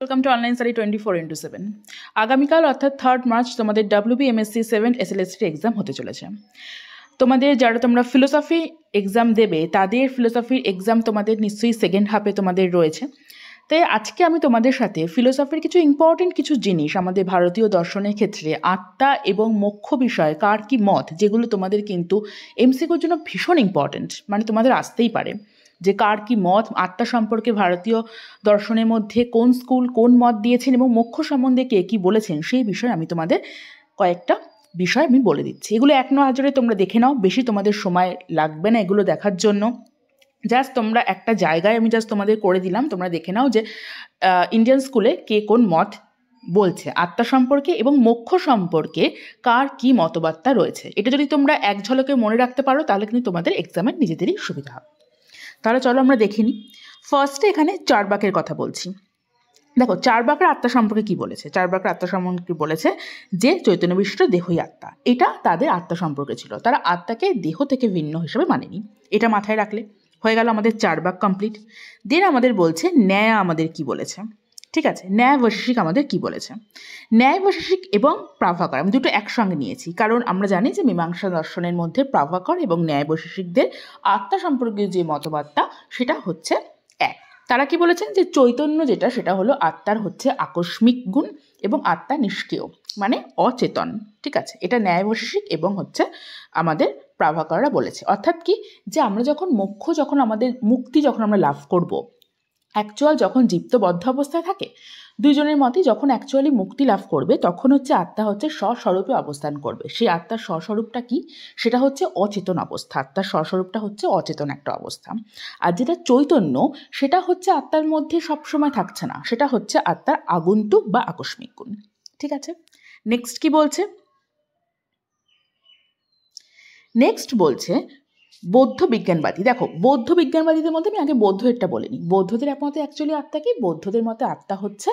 Welcome to online study 24x7। আগামীকাল অর্থাৎ 3rd March তোমাদের WBMSc 7th SLST এক্সাম হতে চলেছে। তোমাদের যারা তোমরা ফিলোসফি এক্সাম দেবে তাদের ফিলোসফির এক্সাম তোমাদের নিশ্চয়ই সেকেন্ড হাফে তোমাদের রয়েছে। তাই আজকে আমি তোমাদের সাথে ফিলোসফির কিছু ইম্পর্টেন্ট কিছু জিনিস আমাদের ভারতীয় দর্শনের ক্ষেত্রে আত্মা এবং মোক্ষ বিষয় কার কি মত, যেগুলো তোমাদের কিন্তু এমসিকিউর জন্য ভীষণ ইম্পর্টেন্ট, মানে তোমাদের আসতেই পারে যে কার কি মত, আত্মা সম্পর্কে ভারতীয় দর্শনের মধ্যে কোন স্কুল কোন মত দিয়েছেন এবং মোক্ষ সম্বন্ধে কে কী বলেছেন সেই বিষয়ে আমি তোমাদের কয়েকটা বিষয় আমি বলে দিচ্ছি। এগুলো এক নজরে তোমরা দেখে নাও, বেশি তোমাদের সময় লাগবে না এগুলো দেখার জন্য। জাস্ট তোমরা একটা জায়গায় আমি জাস্ট তোমাদের করে দিলাম, তোমরা দেখে নাও যে ইন্ডিয়ান স্কুলে কে কোন মত বলছে আত্মা সম্পর্কে এবং মোক্ষ সম্পর্কে কার কি মতবার্তা রয়েছে। এটা যদি তোমরা এক ঝলকে মনে রাখতে পারো তাহলে কিন্তু তোমাদের এক্সামের নিজেদেরই সুবিধা হবে। তাহলে চলো আমরা দেখে নিই। ফার্স্টে এখানে চারবাকের কথা বলছি। দেখো চারবাকের আত্মা সম্পর্কে কি বলেছে। চারবাকের আত্মা সম্পর্কে বলেছে যে চৈতন্য বিশিষ্ট দেহই আত্মা, এটা তাদের আত্মা সম্পর্কে ছিল। তারা আত্মাকে দেহ থেকে ভিন্ন হিসেবে মানেনি। এটা মাথায় রাখলে হয়ে গেল আমাদের চারবাক কমপ্লিট। দেন আমাদের বলছে ন্যায় আমাদের কি বলেছে। ঠিক আছে, ন্যায় বৈশেষিক আমাদের কি বলেছে। ন্যায় বৈশেষিক এবং প্রাভাকর আমি দুটো একসঙ্গে নিয়েছি, কারণ আমরা জানি যে মীমাংসা দর্শনের মধ্যে প্রাভাকর এবং ন্যায় বৈশেষিকদের আত্মা সম্পর্কে যে মতবাদটা সেটা হচ্ছে এক। তারা কি বলেছেন যে চৈতন্য যেটা সেটা হলো আত্মার হচ্ছে আকস্মিক গুণ এবং আত্মা নিষ্ক্রিয় মানে অচেতন। ঠিক আছে, এটা ন্যায় বৈশেষিক এবং হচ্ছে আমাদের প্রাভাকররা বলেছে। অর্থাৎ কি যে আমরা যখন মোক্ষ, যখন আমাদের মুক্তি যখন আমরা লাভ করব, অ্যাকচুয়াল যখন জীপ্তবদ্ধ অবস্থায় থাকে দুইজনের মতে, যখন অ্যাকচুয়ালি মুক্তি লাভ করবে তখন হচ্ছে আত্মা হচ্ছে স্বস্বরূপে অবস্থান করবে। সেই আত্মার স্বস্বরূপটা কি, সেটা হচ্ছে অচেতন অবস্থা। আত্মার স্বস্বরূপটা হচ্ছে অচেতন একটা অবস্থা। আর যেটা চৈতন্য সেটা হচ্ছে আত্মার মধ্যে সবসময় থাকছে না, সেটা হচ্ছে আত্মার আগন্তুক বা আকস্মিক গুণ। ঠিক আছে, নেক্সট কি বলছে। নেক্সট বলছে বৌদ্ধ বিজ্ঞানবাদী। দেখো বৌদ্ধ বিজ্ঞানবাদীদের মধ্যে আমি আগে বৌদ্ধদেরটা বলিনি। বৌদ্ধদের মতে অ্যাকচুয়ালি আত্মা কি, বৌদ্ধদের মতে আত্মা হচ্ছে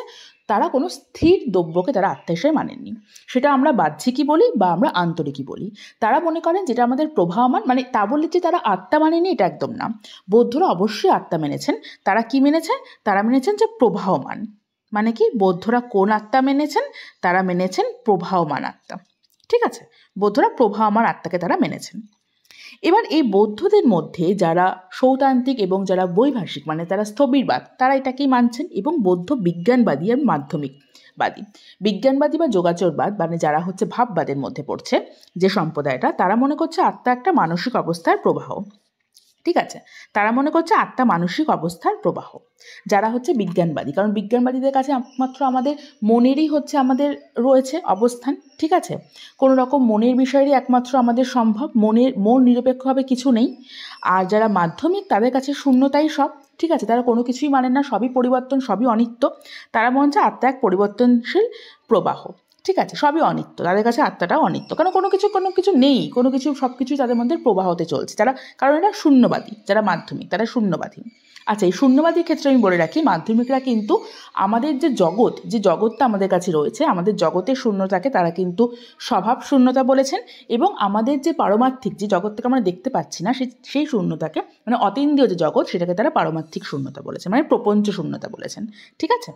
তারা কোনো স্থির দ্রব্যকে তারা আত্মা হিসেবে মানেননি। সেটা আমরা বাহ্যিকই বলি বা আমরা আন্তরিকই বলি। তারা মনে করেন যেটা আমাদের প্রবাহমান, মানে তা বললে যে তারা আত্মা মানেনি এটা একদম না। বৌদ্ধরা অবশ্যই আত্মা মেনেছেন। তারা কি মেনেছেন, তারা মেনেছেন যে প্রবাহমান। মানে কি, বৌদ্ধরা কোন আত্মা মেনেছেন, তারা মেনেছেন প্রবাহমান আত্মা। ঠিক আছে, বৌদ্ধরা প্রবাহমান আত্মাকে তারা মেনেছেন। এবার এই বৌদ্ধদের মধ্যে যারা সৌতান্ত্রিক এবং যারা বৈভাষিক মানে তারা স্থবিরবাদ, তারা এটাকেই মানছেন। এবং বৌদ্ধ বিজ্ঞানবাদী আর মাধ্যমিকবাদী, বিজ্ঞানবাদী বা যোগাচরবাদ মানে যারা হচ্ছে ভাববাদের মধ্যে পড়ছে যে সম্প্রদায়টা, তারা মনে করছে আত্মা একটা মানসিক অবস্থার প্রবাহ। ঠিক আছে, তারা মনে করছে আত্মা মানসিক অবস্থার প্রবাহ, যারা হচ্ছে বিজ্ঞানবাদী। কারণ বিজ্ঞানবাদীদের কাছে একমাত্র আমাদের মনেরই হচ্ছে আমাদের রয়েছে অবস্থান। ঠিক আছে, কোনো রকম মনের বিষয়েরই একমাত্র আমাদের সম্ভব, মন নিরপেক্ষভাবে কিছু নেই। আর যারা মাধ্যমিক তাদের কাছে শূন্যতাই সব। ঠিক আছে, তারা কোনো কিছুই মানেন না, সবই পরিবর্তন, সবই অনিত্য। তারা মনে হচ্ছে আত্মা এক পরিবর্তনশীল প্রবাহ। ঠিক আছে, সবই অনিত্য, তাদের কাছে আত্মাটাও অনিত্য, কারণ কোনো কিছু নেই, কোনো কিছু সব কিছুই তাদের মধ্যে প্রবাহতে চলছে। যারা, কারণ এরা শূন্যবাদী, যারা মাধ্যমিক তারা শূন্যবাদী। আচ্ছা, এই শূন্যবাদীর ক্ষেত্রে আমি বলে রাখি মাধ্যমিকরা কিন্তু আমাদের যে জগৎটা আমাদের কাছে রয়েছে, আমাদের জগতের শূন্যতাকে তারা কিন্তু স্বভাব শূন্যতা বলেছেন। এবং আমাদের যে পারমার্থিক যে জগৎটাকে আমরা দেখতে পাচ্ছি না সেই শূন্যতাকে, মানে অতীন্দ্রিয় যে জগৎ সেটাকে তারা পারমার্থিক শূন্যতা বলেছেন, মানে প্রপঞ্চ শূন্যতা বলেছেন। ঠিক আছে,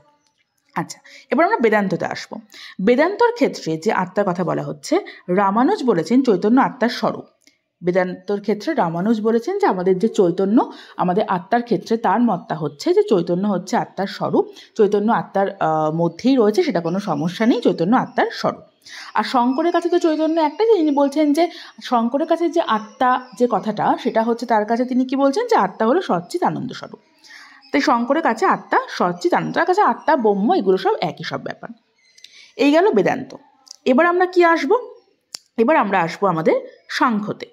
আচ্ছা এবার আমরা বেদান্ততে আসবো। বেদান্তর ক্ষেত্রে যে আত্মার কথা বলা হচ্ছে, রামানুজ বলেছেন চৈতন্য আত্মার স্বরূপ। বেদান্তর ক্ষেত্রে রামানুজ বলেছেন যে আমাদের যে চৈতন্য, আমাদের আত্মার ক্ষেত্রে তার মতটা হচ্ছে যে চৈতন্য হচ্ছে আত্মার স্বরূপ। চৈতন্য আত্মার মধ্যেই রয়েছে, সেটা কোনো সমস্যা নেই, চৈতন্য আত্মার স্বরূপ। আর শঙ্করের কাছে তো চৈতন্য একটাই, তিনি বলছেন যে শঙ্করের কাছে যে আত্মা যে কথাটা সেটা হচ্ছে, তার কাছে তিনি কি বলছেন যে আত্মা হলো সচ্চিৎ আনন্দ স্বরূপ। তাই শঙ্করের কাছে আত্মা সচ্চিৎ আনন্দ, তার কাছে আত্মা ব্রহ্ম, এগুলো সব একই সব ব্যাপার। এই গেল বেদান্ত। এবার আমরা কি আসব, এবার আমরা আসবো আমাদের সাংখ্যতে।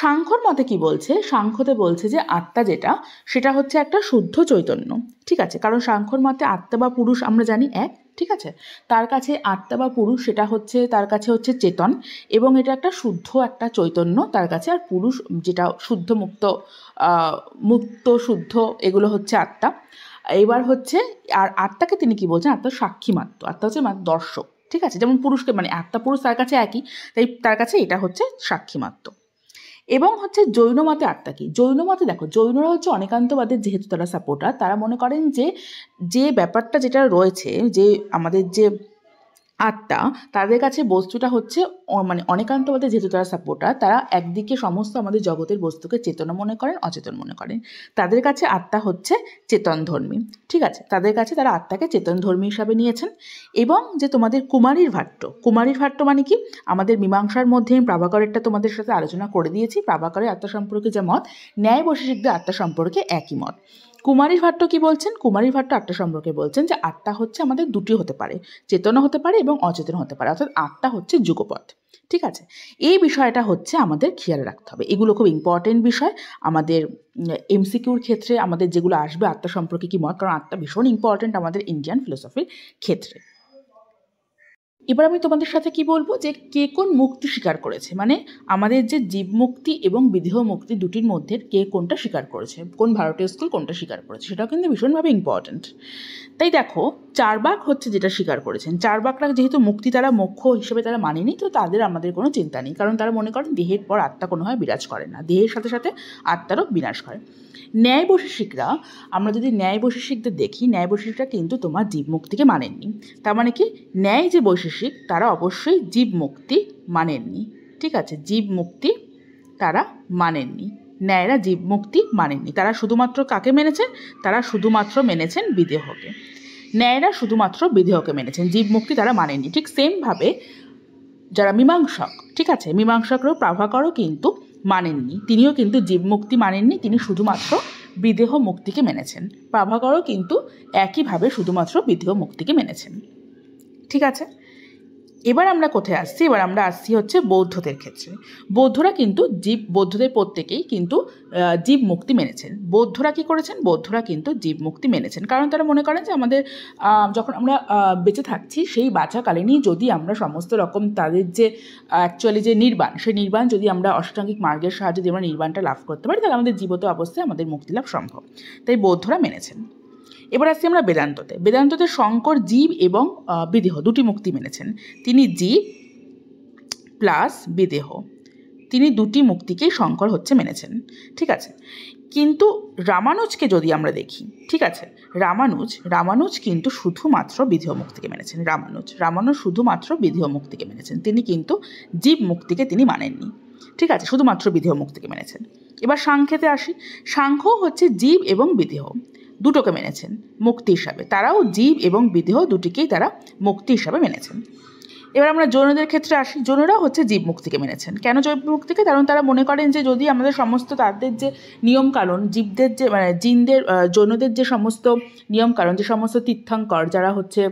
সাংখ্যর মতে কি বলছে, সাংখ্যতে বলছে যে আত্মা যেটা সেটা হচ্ছে একটা শুদ্ধ চৈতন্য। ঠিক আছে, কারণ সাংখ্যর মতে আত্মা বা পুরুষ আমরা জানি এক। ঠিক আছে, তার কাছে আত্মা বা পুরুষ সেটা হচ্ছে, তার কাছে হচ্ছে চেতন এবং এটা একটা শুদ্ধ একটা চৈতন্য তার কাছে। আর পুরুষ যেটা শুদ্ধ মুক্ত শুদ্ধ, এগুলো হচ্ছে আত্মা। এবার হচ্ছে আর আত্মাকে তিনি কি বলছেন, আত্মা সাক্ষী মাত্র, আত্মা হচ্ছে মাত্র দর্শক। ঠিক আছে, যেমন পুরুষকে মানে আত্মা পুরুষ তার কাছে একই, তাই তার কাছে এটা হচ্ছে সাক্ষী মাত্র। এবং হচ্ছে জৈন মতে আত্মা কি? জৈন মতে দেখো, জৈনরা হচ্ছে অনেকান্তবাদের যেহেতু তারা সাপোর্টার, তারা মনে করেন যে যে ব্যাপারটা যেটা রয়েছে, যে আমাদের যে আত্মা, তাদের কাছে বস্তুটা হচ্ছে মানে অনেকান্তবাদে যেহেতু তারা সাপোর্টার, তারা একদিকে সমস্ত আমাদের জগতের বস্তুকে চেতনা মনে করেন, অচেতন মনে করেন। তাদের কাছে আত্মা হচ্ছে চেতনধর্মী, ঠিক আছে? তাদের কাছে তারা আত্মাকে চেতনধর্মী হিসাবে নিয়েছেন। এবং যে তোমাদের কুমারীর ভাট্য মানে কি? আমাদের মীমাংসার মধ্যে আমি প্রাভাকরেরটা তোমাদের সাথে আলোচনা করে দিয়েছি। প্রাভাকরের আত্মা সম্পর্কে যে মত, ন্যায় বৈশেষিকদের আত্মা সম্পর্কে একই মত। কুমারীর ভাট্য কি বলছেন? কুমারীর ভাট্য আত্মা সম্পর্কে বলছেন যে আত্মা হচ্ছে আমাদের দুটি হতে পারে, চেতনা হতে পারে এবং অচেতন হতে পারে, অর্থাৎ আত্মা হচ্ছে যুগপৎ, ঠিক আছে? এই বিষয়টা হচ্ছে আমাদের খেয়াল রাখতে হবে। এগুলো খুব ইম্পর্টেন্ট বিষয় আমাদের এমসিকিউর ক্ষেত্রে, আমাদের যেগুলো আসবে আত্মা সম্পর্কে কি মত, কারণ আত্মা ভীষণ ইম্পর্টেন্ট আমাদের ইন্ডিয়ান ফিলোসফির ক্ষেত্রে। এবার আমি তোমাদের সাথে কি বলবো, যে কে কোন মুক্তি স্বীকার করেছে, মানে আমাদের যে জীব মুক্তি এবং বিদেহ মুক্তি দুটির মধ্যে কে কোনটা স্বীকার করেছে, কোন ভারতীয় স্কুল কোনটা স্বীকার করেছে, সেটাও কিন্তু ভীষণভাবে ইম্পর্ট্যান্ট। তাই দেখো, চারবাক হচ্ছে যেটা স্বীকার করেছেন। চারবাকরা যেহেতু মুক্তি তারা মোক্ষ হিসেবে তারা মানেনি, তো তাদের আমাদের কোনো চিন্তা নেই, কারণ তারা মনে করেন দেহের পর আত্মা কোনোভাবে বিরাজ করে না, দেহের সাথে সাথে আত্মারও বিনাশ করে। ন্যায় বৈশেষিকরা, আমরা যদি ন্যায় বৈশেষিকদের দেখি, ন্যায় বৈশেষিকরা কিন্তু তোমার জীব মুক্তিকে মানেননি। তার মানে কি, ন্যায় যে বৈশেষিক তারা অবশ্যই জীব মুক্তি মানেননি, ঠিক আছে? জীব মুক্তি তারা মানেননি, ন্যায়রা জীব মুক্তি মানেননি। তারা শুধুমাত্র কাকে মেনেছেন? তারা শুধুমাত্র মেনেছেন বিদেহকে। ন্যায়রা শুধুমাত্র বিদেহকে মেনেছেন, জীব মুক্তি তারা মানেননি। ঠিক সেমভাবে যারা মীমাংসক, ঠিক আছে, মীমাংসকরাও প্রাভাকরও কিন্তু মানেননি, তিনিও কিন্তু জীবমুক্তি মানেননি, তিনি শুধুমাত্র বিদেহ মুক্তিকে মেনেছেন। প্রাভাকরও কিন্তু একইভাবে শুধুমাত্র বিদেহ মুক্তিকে মেনেছেন, ঠিক আছে? এবার আমরা কোথায় আসছি? এবার আমরা আসছি হচ্ছে বৌদ্ধদের ক্ষেত্রে। বৌদ্ধরা কিন্তু বৌদ্ধদের প্রত্যেকেই কিন্তু জীব মুক্তি মেনেছেন। বৌদ্ধরা কী করেছেন? বৌদ্ধরা কিন্তু জীব মুক্তি মেনেছেন, কারণ তারা মনে করেন যে আমাদের যখন আমরা বেঁচে থাকছি, সেই বাঁচাকালীনই যদি আমরা সমস্ত রকম তাদের যে অ্যাকচুয়ালি যে নির্বাণ, সেই নির্বাণ যদি আমরা অষ্টাঙ্গিক মার্গের সাহায্যে যদি আমরা নির্বাণটা লাভ করতে পারি, তাহলে আমাদের জীবিত অবস্থায় আমাদের মুক্তি লাভ সম্ভব। তাই বৌদ্ধরা মেনেছেন। এবার আসছি আমরা বেদান্ততে। বেদান্ততে শঙ্কর জীব এবং বিদেহ দুটি মুক্তি মেনেছেন। তিনি জীব প্লাস বিদেহ, তিনি দুটি মুক্তিকেই শঙ্কর হচ্ছে মেনেছেন, ঠিক আছে? কিন্তু রামানুজকে যদি আমরা দেখি, ঠিক আছে, রামানুজ কিন্তু শুধুমাত্র বিদেহ মুক্তিকে মেনেছেন। রামানুজ শুধুমাত্র বিদেহ মুক্তিকে মেনেছেন, তিনি কিন্তু জীব মুক্তিকে তিনি মানেননি, ঠিক আছে? শুধুমাত্র বিদেহ মুক্তিকে মেনেছেন। এবার সাংখ্যেতে আসি। সাংখ্য হচ্ছে জীব এবং বিদেহ দুটোকে মেনেছেন মুক্তি হিসাবে, তারাও জীব এবং বিদেহ দুটিকেই তারা মুক্তি হিসাবে মেনেছেন। এবার আমরা জৈনদের ক্ষেত্রে আসি। জৈনরাও হচ্ছে জীব মুক্তিকে মেনেছেন। কেন জীব মুক্তিকে? কারণ তারা মনে করেন যে যদি আমাদের সমস্ত তাদের যে নিয়মকানুন, জীবদের যে মানে জিনদের জৈনদের যে সমস্ত নিয়মকানুন, যে সমস্ত তীর্থঙ্কর যারা হচ্ছে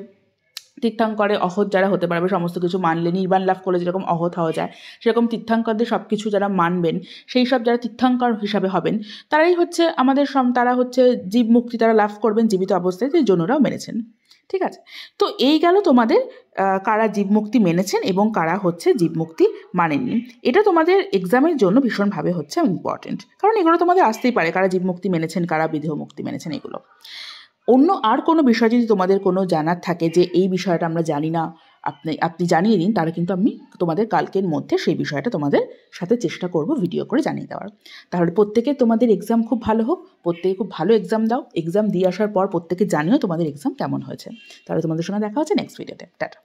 তীর্থঙ্করে অহৎ যারা হতে পারবে, সমস্ত কিছু মানলে নির্বাণ লাভ করলে যেরকম অহৎ হওয়া যায়, সেরকম তীর্থঙ্করদের সব কিছু যারা মানবেন, সেই সব যারা তীর্থঙ্কর হিসাবে হবেন, তারাই হচ্ছে আমাদের তারা হচ্ছে জীব মুক্তি তারা লাভ করবেন জীবিত অবস্থায়, সেই জন্যরাও মেনেছেন, ঠিক আছে? তো এই গেল তোমাদের কারা জীবমুক্তি মেনেছেন এবং কারা হচ্ছে জীবমুক্তি মানেননি। এটা তোমাদের এক্সামের জন্য ভীষণভাবে হচ্ছে ইম্পর্টেন্ট, কারণ এগুলো তোমাদের আসতেই পারে, কারা জীবমুক্তি মেনেছেন, কারা বিদেহ মুক্তি মেনেছেন, এগুলো। অন্য আর কোনো বিষয় যদি তোমাদের কোনো জানার থাকে যে এই বিষয়টা আমরা জানি না, আপনি জানিয়ে দিন, তাহলে কিন্তু আমি তোমাদের কালকের মধ্যে সেই বিষয়টা তোমাদের সাথে চেষ্টা করব ভিডিও করে জানিয়ে দেওয়ার। তাহলে প্রত্যেকে তোমাদের এক্সাম খুব ভালো হোক, প্রত্যেকে খুব ভালো এক্সাম দাও। এক্সাম দিয়ে আসার পর প্রত্যেকে জানিও তোমাদের এক্সাম কেমন হয়েছে। তাহলে তোমাদের সঙ্গে দেখা হচ্ছে নেক্সট ভিডিওতে। টাটা।